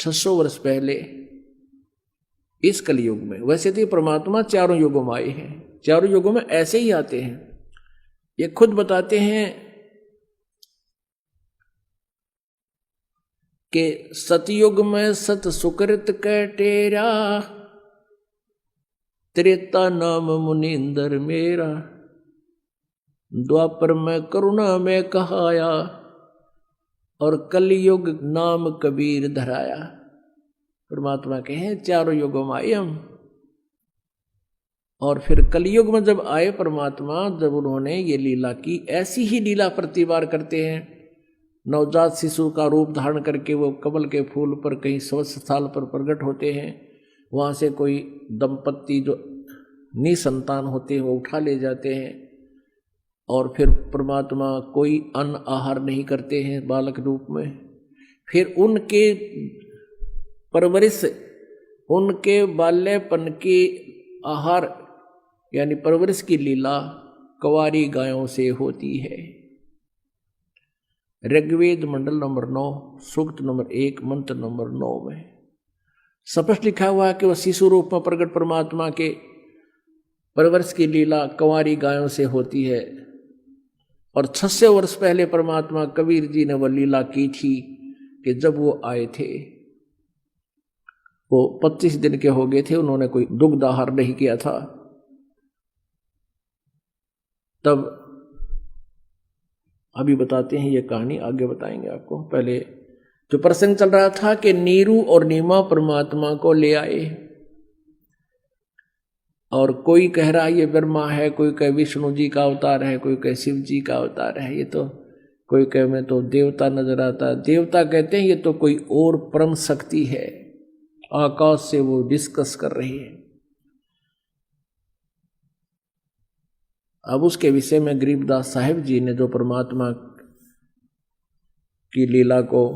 सौ वर्ष पहले इस कलयुग में, वैसे तो परमात्मा चारों युगों में आए हैं, चारों युगों में ऐसे ही आते हैं। ये खुद बताते हैं कि सतयुग में सत सुकृत कटेरा, त्रेता नाम मुनिंदर मेरा, द्वापर में करुणा में कहाया, और कलयुग नाम कबीर धराया। परमात्मा के हैं चारों युगों में आए हम। और फिर कलयुग में जब आए परमात्मा, जब उन्होंने ये लीला की, ऐसी ही लीला प्रतिबार करते हैं। नवजात शिशु का रूप धारण करके वो कमल के फूल पर कहीं 100 साल पर प्रकट होते हैं। वहाँ से कोई दंपत्ति जो निसंतान होते हैं वो उठा ले जाते हैं, और फिर परमात्मा कोई अन्न आहार नहीं करते हैं बालक रूप में। फिर उनके परवरिश, उनके बाल्यपन की आहार यानी परवरिश की लीला कंवारी गायों से होती है। ऋग्वेद मंडल नंबर 9 सूक्त नंबर 1 मंत्र नंबर 9 में स्पष्ट लिखा हुआ है कि वह शिशु रूप में प्रकट परमात्मा के परवरिश की लीला कंवारी गायों से होती है। और 600 वर्ष पहले परमात्मा कबीर जी ने वह लीला की थी कि जब वो आए थे, वो 25 दिन के हो गए थे, उन्होंने कोई दुग्ध आहार नहीं किया था। तब अभी बताते हैं ये कहानी, आगे बताएंगे आपको। पहले जो प्रसंग चल रहा था कि नीरू और नीमा परमात्मा को ले आए, और कोई कह रहा है ये ब्रह्मा है, कोई कहे विष्णु जी का अवतार है, कोई कहे शिव जी का अवतार है, ये तो कोई कहे में तो देवता नजर आता है। देवता कहते हैं ये तो कोई और परम शक्ति है, आकाश से वो डिस्कस कर रही है। अब उसके विषय में गरीबदास साहिब जी ने जो परमात्मा की लीला को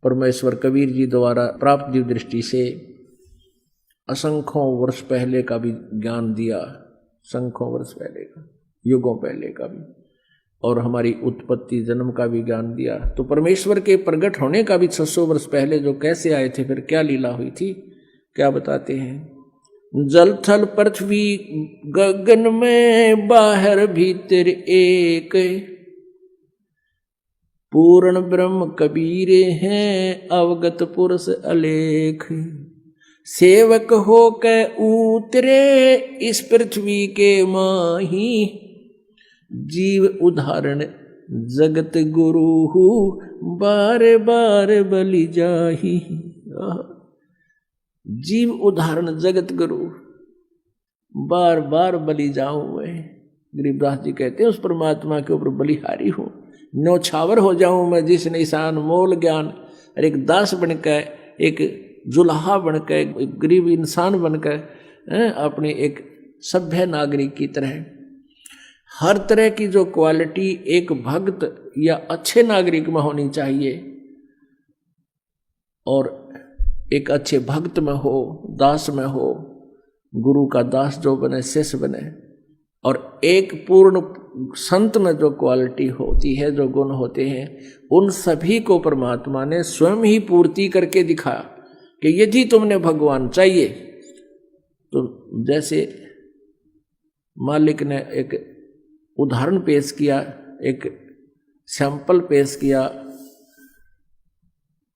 परमेश्वर कबीर जी द्वारा प्राप्त दिव्य दृष्टि से असंख्यों वर्ष पहले का भी ज्ञान दिया, संख्यों वर्ष पहले का, युगों पहले का भी, और हमारी उत्पत्ति जन्म का भी ज्ञान दिया। तो परमेश्वर के प्रकट होने का भी 600 वर्ष पहले जो कैसे आए थे, फिर क्या लीला हुई थी, क्या बताते हैं। जल थल पृथ्वी गगन में बाहर भीतर एक, पूर्ण ब्रह्म कबीरे हैं अवगत पुरुष अलेख। सेवक हो के उतरे इस पृथ्वी के माही, जीव उदाहरण जगत गुरु बार बार बलि जाही। जीव उदाहरण जगत गुरु बार बार बलि जाऊं मैं। गरीबदास जी कहते हैं उस परमात्मा के ऊपर बलिहारी हूं, न्यौछावर हो जाऊं मैं, जिस निशान मोल ज्ञान, और एक दास बनकर, एक जुल्हा बनकर, एक गरीब इंसान बनकर, अपने एक सभ्य नागरिक की तरह हर तरह की जो क्वालिटी एक भक्त या अच्छे नागरिक में होनी चाहिए, और एक अच्छे भक्त में हो, दास में हो, गुरु का दास जो बने, शिष्य बने, और एक पूर्ण संत में जो क्वालिटी होती है, जो गुण होते हैं, उन सभी को परमात्मा ने स्वयं ही पूर्ति करके दिखाया कि यदि तुमने भगवान चाहिए तो जैसे मालिक ने एक उदाहरण पेश किया, एक सैंपल पेश किया,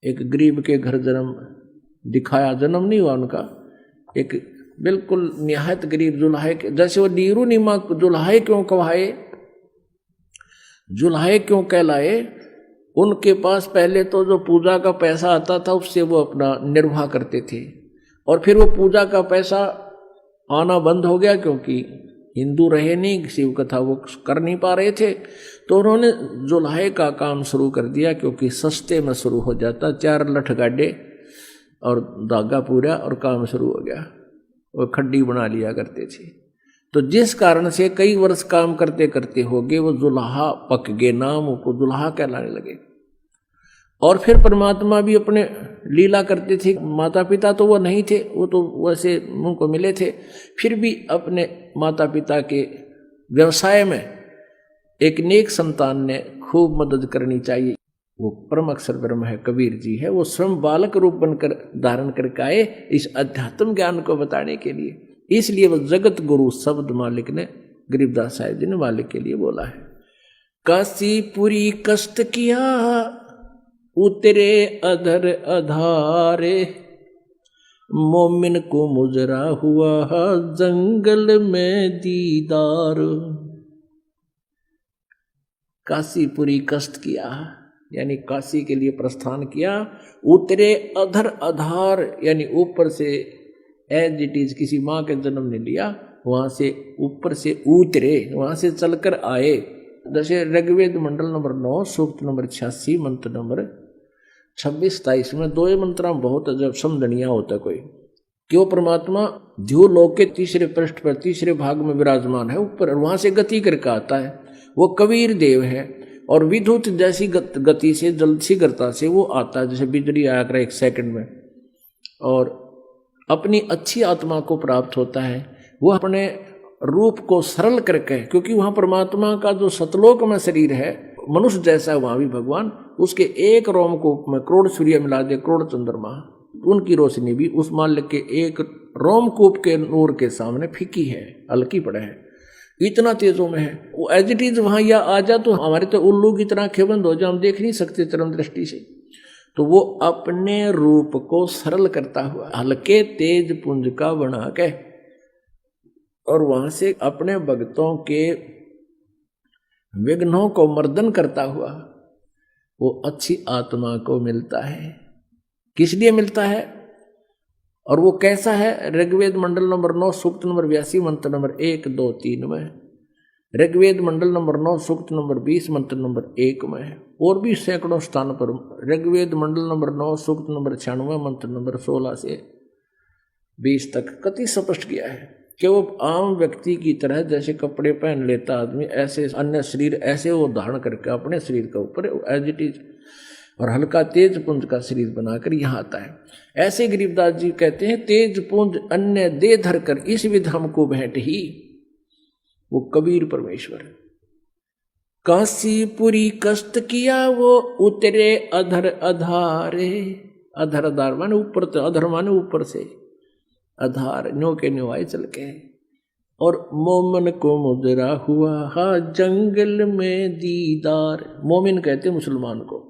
एक गरीब के घर जन्म दिखाया, जन्म नहीं हुआ उनका, एक बिल्कुल निहायत गरीब जुल्हा, जैसे वो नीरू नीमा जुल्हा क्यों कहवाए, जुल्हा क्यों कहलाए, उनके पास पहले तो जो पूजा का पैसा आता था उससे वो अपना निर्वाह करते थे, और फिर वो पूजा का पैसा आना बंद हो गया क्योंकि हिंदू रहे नहीं, शिव कथा वो कर नहीं पा रहे थे, तो उन्होंने जुल्हे का काम शुरू कर दिया, क्योंकि सस्ते में शुरू हो जाता, 4 लठ गाडे और धागा पूरा और काम शुरू हो गया, वो खड्डी बना लिया करते थे। तो जिस कारण से कई वर्ष काम करते करते हो गए, वो जुल्हा पक गए, नाम को जुल्हा कहलाने लगे। और फिर परमात्मा भी अपने लीला करते थे। माता पिता तो वो नहीं थे, वो तो वैसे उनको मिले थे, फिर भी अपने माता पिता के व्यवसाय में एक नेक संतान ने खूब मदद करनी चाहिए। वो परम अक्षर ब्रह्म है, कबीर जी है, वो स्वयं बालक रूप बनकर धारण करके आए इस अध्यात्म ज्ञान को बताने के लिए। इसलिए वो जगत गुरु शब्द मालिक ने, गरीबदास साहिब जी ने मालिक के लिए बोला है। काशीपुरी कष्ट किया उतरे अधर अधारे, मोमिन को मुजरा हुआ जंगल में दीदार। काशीपुरी कष्ट किया यानी काशी के लिए प्रस्थान किया, उतरे अधर आधार यानी ऊपर से एज इट इज किसी माँ के जन्म ने लिया, वहां से ऊपर से उतरे, वहां से चलकर आए। जैसे ऋग्वेद मंडल नंबर 9 सूक्त नंबर 86 मंत्र नंबर 26-27 में दो मंत्र बहुत अजब समझनिया होता कोई, क्यों परमात्मा जो लोक के तीसरे पृष्ठ पर तीसरे भाग में विराजमान है ऊपर, वहां से गति करके आता है। वो कबीर देव है और विद्युत जैसी गति से जल्द शीघ्रता से वो आता है, जैसे बिजली आया कर 1 सेकंड में, और अपनी अच्छी आत्मा को प्राप्त होता है। वो अपने रूप को सरल करके, क्योंकि वहां परमात्मा का जो सतलोक में शरीर है मनुष्य जैसा है, वहां भी भगवान उसके एक रोमकूप में करोड़ सूर्य मिला दे, करोड़ चंद्रमा, उनकी रोशनी भी उस मालिक के एक रोमकूप के नूर के सामने फीकी है, हल्की पड़े है, इतना तेजों में है। वो एज इट इज वहां या आ जा तो हमारे तो उल्लू की तरह आंखें बंद हो जाए, हम देख नहीं सकते चरम दृष्टि से। तो वो अपने रूप को सरल करता हुआ हल्के तेज पुंज का बना के, और वहां से अपने भक्तों के विघ्नों को मर्दन करता हुआ वो अच्छी आत्मा को मिलता है। किस लिए मिलता है और वो कैसा है? ऋग्वेद मंडल नंबर 9 सूक्त नंबर 82 मंत्र नंबर 1, 2, 3 में, ऋग्वेद मंडल नंबर 9 सूक्त नंबर 20 मंत्र नंबर 1 में है, और भी सैकड़ों स्थान पर ऋग्वेद मंडल नंबर 9 सूक्त नंबर 96 मंत्र नंबर 16 से 20 तक कति स्पष्ट किया है कि वो आम व्यक्ति की तरह जैसे कपड़े पहन लेता आदमी, ऐसे अन्य शरीर ऐसे वो धारण करके अपने शरीर के ऊपर एज इट इज और हल्का तेज पुंज का शरीर बनाकर यहाँ आता है। ऐसे गरीबदास जी कहते हैं, तेज पुंज अन्य दे धर कर इस विध हमको भेंट ही, वो कबीर परमेश्वर। काशीपुरी कष्ट किया वो उतरे अधर अधारे, अधर अधार माने ऊपर, तो अधर माने ऊपर से, आधार न्यो के न्यो आए चल के, और मोमन को मुजरा हुआ जंगल में दीदार। मोमिन कहते मुसलमान को,